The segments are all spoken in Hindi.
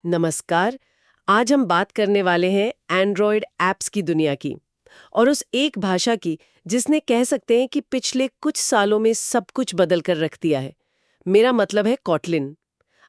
नमस्कार। आज हम बात करने वाले हैं एंड्रॉयड ऐप्स की दुनिया की और उस एक भाषा की जिसने कह सकते हैं कि पिछले कुछ सालों में सब कुछ बदल कर रख दिया है। मेरा मतलब है कॉटलिन।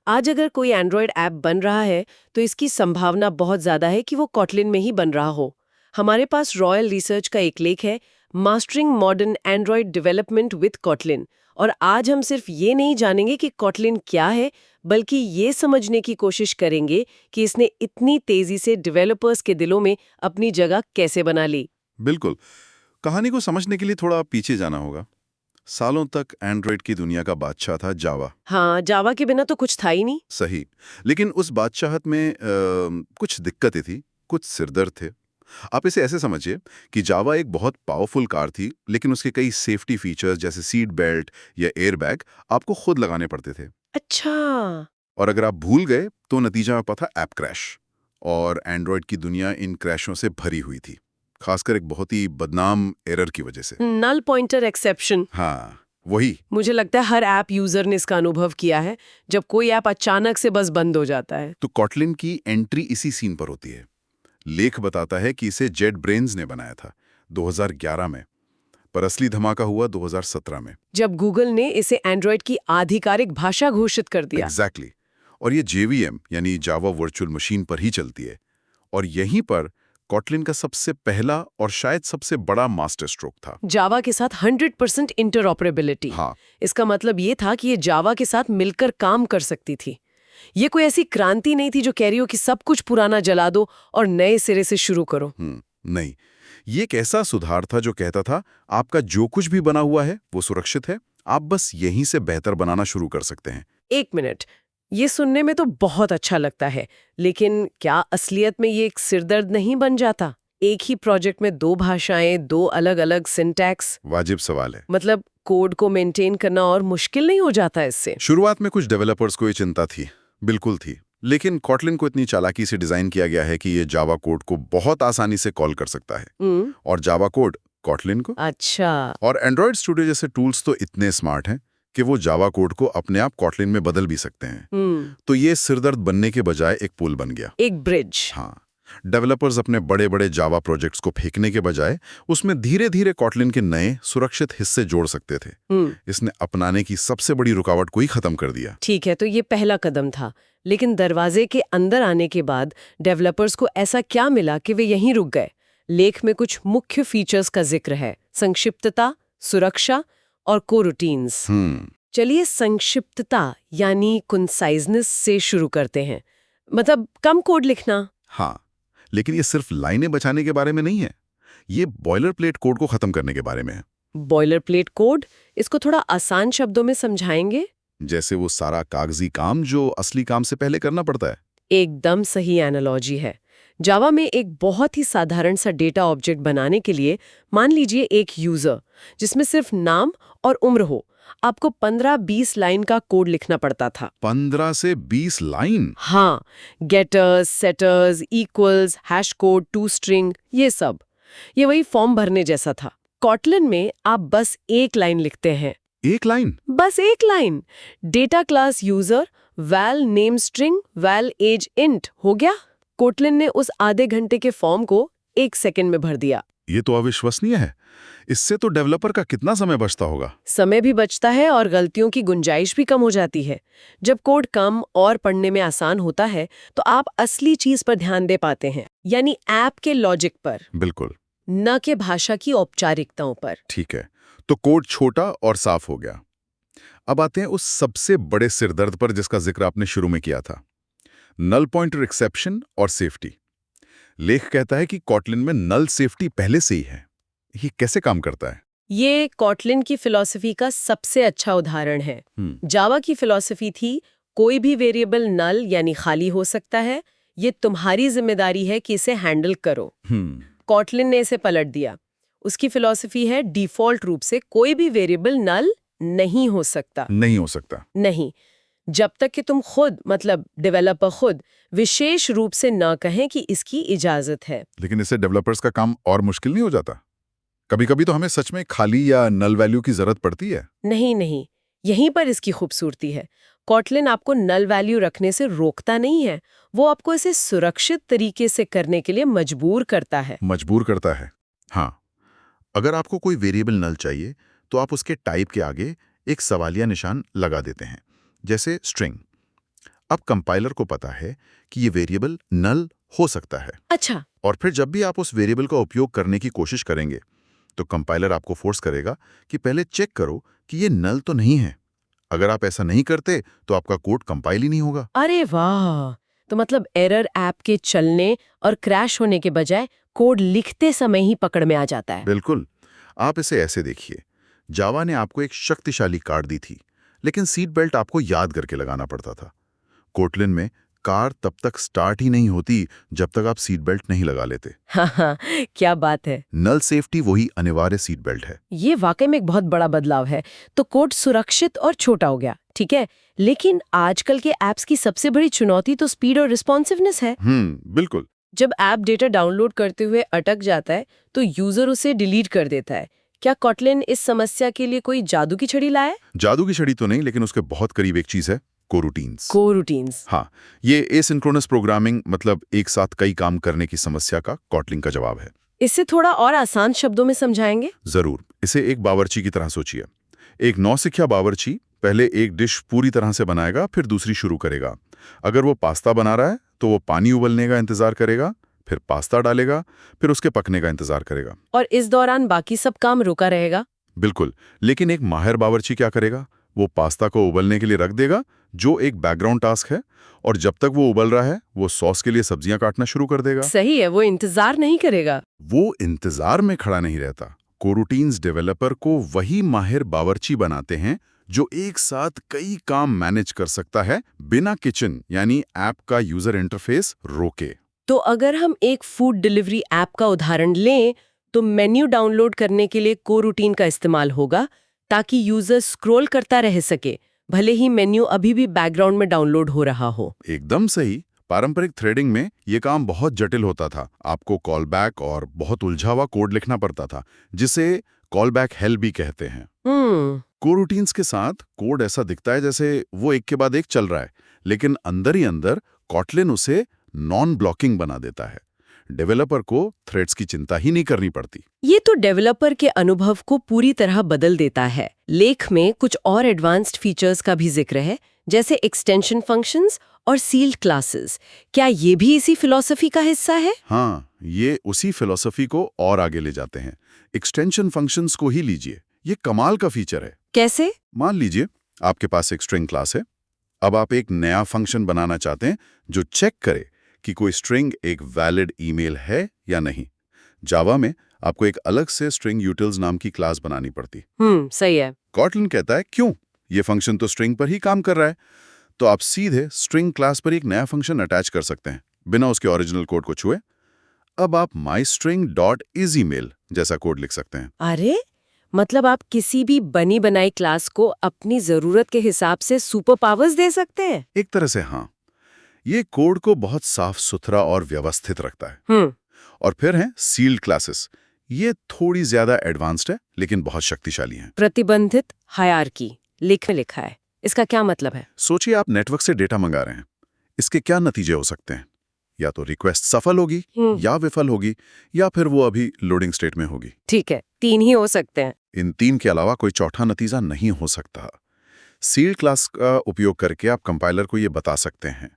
आज अगर कोई एंड्रॉयड ऐप बन रहा है तो इसकी संभावना बहुत ज़्यादा है कि वो कॉटलिन में ही बन रहा हो। हमारे पास रॉयल रिसर्च का एक लेख है, mastering modern Android development with Kotlin, और आज हम सिर्फ ये नहीं जानेंगे कि कॉटलिन क्या है, बल्कि ये समझने की कोशिश करेंगे कि इसने इतनी तेजी से डेवलपर्स के दिलों में अपनी जगह कैसे बना ली। बिल्कुल। कहानी को समझने के लिए थोड़ा पीछे जाना होगा। सालों तक एंड्रॉयड की दुनिया का बादशाह था जावा। हाँ, जावा के बिना तो कुछ था ही नहीं। सही। लेकिन उस बादशाहत में कुछ दिक्कतें थी, कुछ सिरदर्द थे। आप इसे ऐसे समझिए कि जावा एक बहुत पावरफुल कार थी, लेकिन उसके कई सेफ्टी फीचर्स जैसे सीट बेल्ट या एयरबैग आपको खुद लगाने पड़ते थे। अच्छा। और अगर आप भूल गए तो नतीजा आपका था ऐप क्रैश। और एंड्रॉयड की दुनिया इन क्रैशों से भरी हुई थी, खासकर एक बहुत ही बदनाम एरर की वजह से। Null pointer exception. हाँ, वही। मुझे लगता है हर ऐप यूजर ने इसका अनुभव किया है, जब कोई ऐप अचानक से बस बंद हो जाता है। तो कॉटलिन की एंट्री इसी सीन पर होती है। लेख बताता है कि इसे जेट ब्रेन्स ने बनाया था 2011 में, पर असली धमाका हुआ 2017 में। जब गूगल ने इसे एंड्रॉयड की आधिकारिक भाषा घोषित कर दिया। एग्जैक्टली। और ये जेवीएम यानी जावा वर्चुअल मशीन पर ही चलती है। और यहीं पर कॉटलिन का सबसे पहला और शायद सबसे बड़ा मास्टर स्ट्रोक था। जावा के साथ 100% इंटरऑपरेबिलिटी। हाँ। इसका मतलब ये था कि ये जावा के साथ मिलकर काम कर सकती थी। ये कोई ऐसी क्रांति नहीं थी जो कह रही हो कि सब कुछ पुराना जला दो और नए सिरे से शुरू करो। नहीं, ये एक ऐसा सुधार था जो कहता था आपका जो कुछ भी बना हुआ है वो सुरक्षित है, आप बस यहीं से बेहतर बनाना शुरू कर सकते हैं। एक मिनट, ये सुनने में तो बहुत अच्छा लगता है, लेकिन क्या असलियत में ये एक सिरदर्द नहीं बन जाता? एक ही प्रोजेक्ट में दो भाषाएं, दो अलग-अलग सिंटैक्स। वाजिब सवाल है। मतलब कोड को मेंटेन करना और मुश्किल नहीं हो जाता इससे? शुरुआत में कुछ डेवलपर्स को ये चिंता थी, बिल्कुल थी। लेकिन कॉटलिन को इतनी चालाकी से डिजाइन किया गया है कि ये जावा कोड को बहुत आसानी से कॉल कर सकता है। और जावा कोड कॉटलिन को। अच्छा। और एंड्रॉयड स्टूडियो जैसे टूल्स तो इतने स्मार्ट हैं कि वो जावा कोड को अपने आप कॉटलिन में बदल भी सकते हैं। तो ये सिरदर्द बनने के बजाय एक पुल बन गया, एक ब्रिज। हाँ। डेवलपर्स अपने बड़े बड़े जावा प्रोजेक्ट्स को फेंकने के बजाय उसमें धीरे धीरे कॉटलिन के नए सुरक्षित हिस्से जोड़ सकते थे। इसने अपनाने की सबसे बड़ी रुकावट को ही खत्म कर दिया। ठीक है, तो ये पहला कदम था, लेकिन दरवाजे के अंदर आने के बाद डेवलपर्स को ऐसा क्या मिला कि वे यहीं रुक गए? लेख में कुछ मुख्य फीचर्स का जिक्र है: संक्षिप्तता, सुरक्षा और कोरूटीन्स। चलिए संक्षिप्तता यानी कंसाइजनेस से शुरू करते हैं। मतलब कम कोड लिखना। हाँ, लेकिन ये सिर्फ लाइनें बचाने के बारे में नहीं है, ये बॉयलर प्लेट कोड को खत्म करने के बारे में है। बॉयलर प्लेट कोड, इसको थोड़ा आसान शब्दों में समझाएंगे? जैसे वो सारा कागजी काम जो असली काम से पहले करना पड़ता है। एकदम सही एनालॉजी है। जावा में एक बहुत ही साधारण सा डेटा ऑब्जेक्ट बनाने के लिए मान लीजिए एक यूजर जिसमें सिर्फ नाम और उम्र हो, आपको 15-20 लाइन का कोड लिखना पड़ता था। 15 से 20 लाइन? हाँ, getters, setters, equals, hash code, to string, ये सब। ये वही फॉर्म भरने जैसा था। कॉटलिन में आप बस एक लाइन लिखते हैं। एक लाइन? बस एक line. Data class user, val name string, val age int, हो गया। कोटलिन ने उस आधे घंटे के फॉर्म को 1 सेकंड में भर दिया। ये तो अविश्वसनीय है। इससे तो डेवलपर का कितना समय बचता होगा? समय भी बचता है और गलतियों की गुंजाइश भी कम हो जाती है। जब कोड कम और पढ़ने में आसान होता है तो आप असली चीज पर ध्यान दे पाते हैं, यानी ऐप के लॉजिक पर। बिल्कुल। न कि भाषा की औपचारिकताओं पर। ठीक है, तो कोड छोटा और साफ हो गया। अब आते हैं उस सबसे बड़े सिरदर्द पर जिसका जिक्र आपने शुरू में किया था, नल पॉइंटर एक्सेप्शन और सेफ्टी। लेख कहता है कि कॉटलिन में नल सेफ्टी पहले से ही है। ये कैसे काम करता है? ये कॉटलिन की फिलॉसफी का सबसे अच्छा उदाहरण है। जावा की फिलॉसफी थी कोई भी वेरिएबल नल यानी खाली हो सकता है, ये तुम्हारी जिम्मेदारी है कि इसे हैंडल करो। कॉटलिन ने इसे पलट दिया। उसकी फिलॉसफी है डिफॉल्ट रूप से कोई भी वेरिएबल नल नहीं हो सकता। नहीं हो सकता? नहीं, जब तक कि तुम खुद, मतलब डेवलपर खुद, विशेष रूप से न कहें कि इसकी इजाजत है। लेकिन इससे डेवलपर्स का काम और मुश्किल नहीं हो जाता? कभी कभी तो हमें सच में खाली या नल वैल्यू की जरूरत पड़ती है। नहीं, यहीं पर इसकी खूबसूरती है। कॉटलिन आपको नल वैल्यू रखने से रोकता नहीं है, वो आपको इसे सुरक्षित तरीके से करने के लिए मजबूर करता है। मजबूर करता है। हाँ, अगर आपको कोई वेरिएबल नल चाहिए तो आप उसके टाइप के आगे एक सवालिया निशान लगा देते हैं, जैसे स्ट्रिंग। अब कंपाइलर को पता है कि ये वेरिएबल नल हो सकता है, अच्छा। और फिर जब भी आप उस वेरिएबल का उपयोग करने की कोशिश करेंगे तो कंपाइलर आपको फोर्स करेगा कि पहले चेक करो कि ये नल तो नहीं है। अगर आप ऐसा नहीं करते तो आपका कोड कंपाइल ही नहीं होगा। अरे वाह! तो मतलब एरर ऐप के चलने और क्रैश होने के बजाय कोड लिखते समय ही पकड़ में आ जाता है। बिल्कुल। आप इसे ऐसे देखिए, जावा ने आपको एक शक्तिशाली कार दी थी, लेकिन सीट बेल्ट आपको याद करके लगाना पड़ता था। कोटलिन में कार तब तक स्टार्ट ही नहीं होती जब तक आप सीट बेल्ट नहीं लगा लेते। हाँ हाँ, क्या बात है। नल सेफ्टी वही अनिवार्य सीट बेल्ट है। ये वाकई में एक बहुत बड़ा बदलाव है। तो कोड सुरक्षित और छोटा हो गया, ठीक है। लेकिन आजकल के ऐप्स की सबसे बड़ी चुनौती तो स्पीड और रिस्पॉन्सिवनेस है। बिल्कुल। जब ऐप डेटा डाउनलोड करते हुए अटक जाता है तो यूजर उसे डिलीट कर देता है। क्या कॉटलिन इस समस्या के लिए कोई जादू की छड़ी लाया है? जादू की छड़ी तो नहीं, लेकिन उसके बहुत करीब एक चीज है, कोरूटीन्स। कोरूटीन्स। हाँ, ये एसिंक्रोनस प्रोग्रामिंग, मतलब एक साथ कई काम करने की समस्या का कॉटलिन का जवाब है। इसे थोड़ा और आसान शब्दों में समझाएंगे? जरूर। इसे एक बावर्ची की तरह सोचिए। एक नौसिखिया बावर्ची पहले एक डिश पूरी तरह से बनाएगा, फिर दूसरी शुरू करेगा। अगर वो पास्ता बना रहा है तो वो पानी उबलने का इंतजार करेगा, फिर पास्ता डालेगा, फिर उसके पकने का इंतजार करेगा। और इस दौरान बाकी सब काम रुका रहेगा? बिल्कुल। लेकिन एक माहिर बावर्ची क्या करेगा? वो पास्ता को उबलने के लिए रख देगा, जो एक बैकग्राउंड टास्क है, और जब तक वो उबल रहा है वो सॉस के लिए सब्जियां काटना शुरू कर देगा। सही है, वो इंतजार नहीं करेगा। वो इंतजार में खड़ा नहीं रहता। कोरूटीन्स डेवलपर को वही माहिर बावर्ची बनाते हैं जो एक साथ कई काम मैनेज कर सकता है बिना किचन यानी ऐप का यूजर इंटरफेस रोके। तो अगर हम एक फूड डिलीवरी ऐप का उदाहरण लें तो मेन्यू डाउनलोड करने के लिए कोरूटीन का इस्तेमाल होगा ताकि यूजर स्क्रॉल करता रह सके, भले ही मेन्यू अभी भी बैकग्राउंड में डाउनलोड हो रहा हो। एकदम सही। पारंपरिक थ्रेडिंग में ये काम बहुत जटिल होता था। आपको कॉल बैक और बहुत उलझा हुआ कोड लिखना पड़ता था, जिसे कॉल बैक हेल भी कहते हैं। कोरूटीन्स के साथ कोड ऐसा दिखता है जैसे वो एक के बाद एक चल रहा है, लेकिन अंदर ही अंदर कॉटलिन उसे नॉन ब्लॉकिंग बना देता है। डेवलपर को थ्रेड्स की चिंता ही नहीं करनी पड़ती। ये तो डेवलपर के अनुभव को पूरी तरह बदल देता है। लेख में कुछ और एडवांस्ड फीचर्स का भी जिक्र है, जैसे एक्सटेंशन फंक्शंस और सील्ड क्लासेस। क्या ये भी इसी फिलॉसफी का हिस्सा है? हाँ, ये उसी फिलॉसफी को और आगे ले जाते हैं। एक्सटेंशन फंक्शंस को ही लीजिए, ये कमाल का फीचर है। कैसे? मान लीजिए आपके पास एक स्ट्रिंग क्लास है। अब आप एक नया फंक्शन बनाना चाहते हैं जो चेक करे कि कोई स्ट्रिंग एक वैलिड ईमेल है या नहीं। जावा में आपको एक अलग से स्ट्रिंग यूटिल्स नाम की क्लास बनानी पड़ती। सही है। कॉटलिन कहता है क्यों, ये फंक्शन तो स्ट्रिंग पर ही काम कर रहा है। तो आप सीधे स्ट्रिंग क्लास पर एक नया फंक्शन अटैच कर सकते हैं बिना उसके ओरिजिनल कोड को छुए। अब आप mystring.isEmail जैसा कोड लिख सकते हैं। अरे, मतलब आप किसी भी बनी बनाई क्लास को अपनी जरूरत के हिसाब से सुपर पावर्स दे सकते हैं। एक तरह से हाँ। ये कोड को बहुत साफ सुथरा और व्यवस्थित रखता है। और फिर हैं सील्ड क्लासेस। ये थोड़ी ज्यादा एडवांस्ड है लेकिन बहुत शक्तिशाली हैं। प्रतिबंधित हायरार्की लेख में लिखा है, इसका क्या मतलब है? सोचिए आप नेटवर्क से डेटा मंगा रहे हैं। इसके क्या नतीजे हो सकते हैं? या तो रिक्वेस्ट सफल होगी, या विफल होगी, या फिर वो अभी लोडिंग स्टेट में होगी। ठीक है, 3 ही हो सकते हैं। इन 3 के अलावा कोई चौथा नतीजा नहीं हो सकता। सील्ड क्लास का उपयोग करके आप कंपाइलर को ये बता सकते हैं,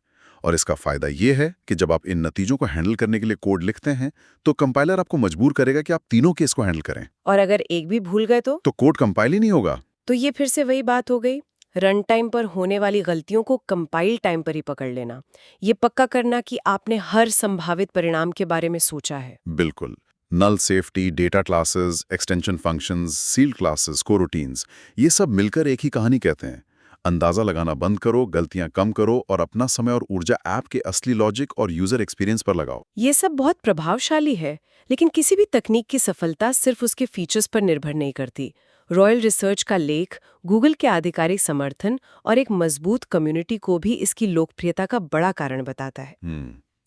और इसका फायदा ये है कि जब आप इन नतीजों को हैंडल करने के लिए कोड लिखते हैं तो कंपाइलर आपको मजबूर करेगा कि आप तीनों केस को हैंडल करें। और अगर एक भी भूल गए तो कोड कंपाइल ही नहीं होगा। तो ये फिर से वही बात हो गई, रन टाइम पर होने वाली गलतियों को कंपाइल टाइम पर ही पकड़ लेना। ये पक्का करना कि आपने हर संभावित परिणाम के बारे में सोचा है। बिल्कुल। Null safety, data classes, extension functions, sealed classes, coroutines, ये सब मिलकर एक ही कहानी कहते हैं। अंदाजा लगाना बंद करो, गलतियां कम करो और अपना समय और ऊर्जा ऐप के असली लॉजिक और यूजर एक्सपीरियंस पर लगाओ। ये सब बहुत प्रभावशाली है, लेकिन किसी भी तकनीक की सफलता सिर्फ उसके फीचर्स पर निर्भर नहीं करती। रॉयल रिसर्च का लेख, गूगल के आधिकारिक समर्थन और एक मजबूत कम्युनिटी को भी इसकी लोकप्रियता का बड़ा कारण बताता है।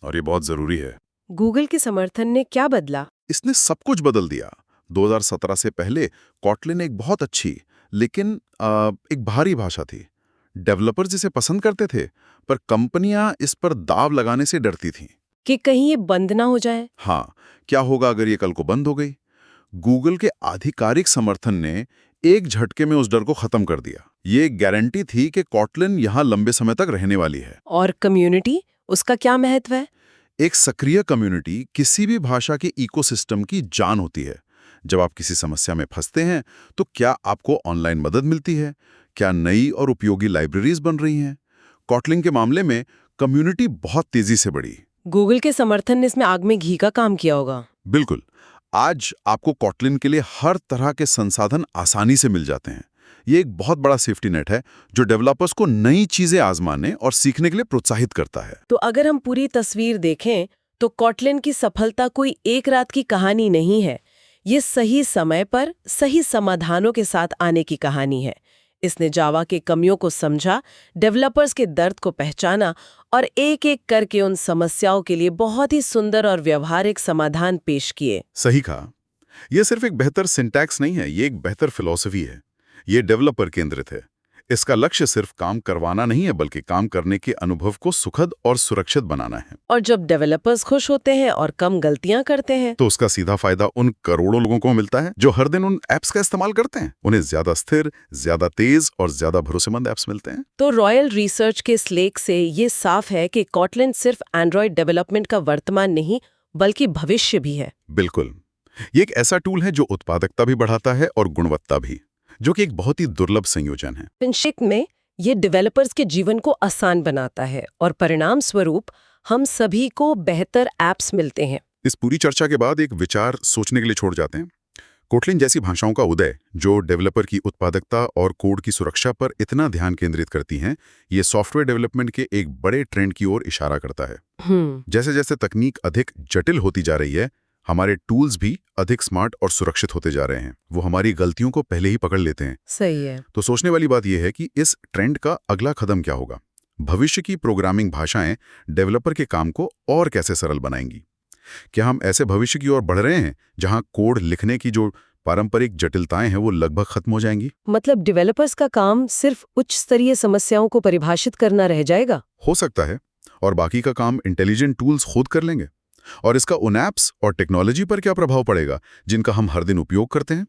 और ये बहुत जरूरी है। गूगल के समर्थन ने क्या बदला? इसने सब कुछ बदल दिया। 2017 से पहले कॉटलिन एक बहुत अच्छी लेकिन एक भारी भाषा थी। डेवलपर्स इसे पसंद करते थे, पर कंपनियां इस पर दाव लगाने से डरती थीं। कि कहीं ये बंद ना हो जाए। हाँ, क्या होगा अगर ये कल को बंद हो गई? गूगल के आधिकारिक समर्थन ने एक झटके में उस डर को खत्म कर दिया। ये एक गारंटी थी कि कॉटलिन यहाँ लंबे समय तक रहने वाली है। और कम्युनिटी, उसका क्या महत्व है? एक सक्रिय कम्युनिटी किसी भी भाषा के इकोसिस्टम की जान होती है। जब आप किसी समस्या में फंसते हैं, तो क्या आपको ऑनलाइन मदद मिलती है? क्या नई और उपयोगी लाइब्रेरीज बन रही हैं? कॉटलिन के मामले में कम्युनिटी बहुत तेजी से बढ़ी। गूगल के समर्थन ने इसमें आग में घी का काम किया होगा। बिल्कुल। आज आपको कॉटलिन के लिए हर तरह के संसाधन आसानी से मिल जाते हैं। ये एक बहुत बड़ा सेफ्टी नेट है जो डेवलपर्स को नई चीजें आजमाने और सीखने के लिए प्रोत्साहित करता है। तो अगर हम पूरी तस्वीर देखें तो कॉटलिन की सफलता कोई एक रात की कहानी नहीं है। ये सही समय पर सही समाधानों के साथ आने की कहानी है। इसने जावा के कमियों को समझा, डेवलपर्स के दर्द को पहचाना और एक-एक करके उन समस्याओं के लिए बहुत ही सुंदर और व्यवहारिक समाधान पेश किए। सही कहा। यह सिर्फ एक बेहतर सिंटैक्स नहीं है, ये एक बेहतर फिलॉसफी है। ये डेवलपर केंद्रित है। इसका लक्ष्य सिर्फ काम करवाना नहीं है, बल्कि काम करने के अनुभव को सुखद और सुरक्षित बनाना है। और जब डेवलपर्स खुश होते हैं और कम गलतियां करते हैं तो उसका सीधा फायदा उन करोड़ों लोगों को मिलता है जो हर दिन उन ऐप्स का इस्तेमाल करते हैं। उन्हें ज्यादा स्थिर, ज्यादा तेज और ज्यादा भरोसेमंद ऐप्स मिलते हैं। तो रॉयल रिसर्च के इस लेख से ये साफ है कि कॉटलिन सिर्फ एंड्रॉयड डेवलपमेंट का वर्तमान नहीं, बल्कि भविष्य भी है। बिल्कुल। ये एक ऐसा टूल है जो उत्पादकता भी बढ़ाता है और गुणवत्ता भी, जो कि एक बहुत ही दुर्लभ संयोजन है। संक्षिप्त में, ये डेवलपर्स के जीवन को आसान बनाता है और परिणाम स्वरूप हम सभी को बेहतर ऐप्स मिलते हैं। इस पूरी चर्चा के बाद एक विचार सोचने के लिए छोड़ जाते हैं। कोटलिन जैसी भाषाओं का उदय, जो डेवलपर की उत्पादकता और कोड की सुरक्षा पर इतना ध्यान केंद्रित करती हैं, ये सॉफ्टवेयर डेवलपमेंट के एक बड़े ट्रेंड की ओर इशारा करता है। जैसे जैसे तकनीक अधिक जटिल होती जा रही है, हमारे टूल्स भी अधिक स्मार्ट और सुरक्षित होते जा रहे हैं। वो हमारी गलतियों को पहले ही पकड़ लेते हैं। सही है। तो सोचने वाली बात यह है कि इस ट्रेंड का अगला कदम क्या होगा? भविष्य की प्रोग्रामिंग भाषाएं डेवलपर के काम को और कैसे सरल बनाएंगी? क्या हम ऐसे भविष्य की ओर बढ़ रहे हैं जहां कोड लिखने की जो पारंपरिक जटिलताएं हैं वो लगभग खत्म हो जाएंगी? मतलब डेवलपर्स का काम सिर्फ उच्च स्तरीय समस्याओं को परिभाषित करना रह जाएगा? हो सकता है। और बाकी का काम इंटेलिजेंट टूल्स खुद कर लेंगे। और इसका उन ऐप्स और टेक्नोलॉजी पर क्या प्रभाव पड़ेगा जिनका हम हर दिन उपयोग करते हैं?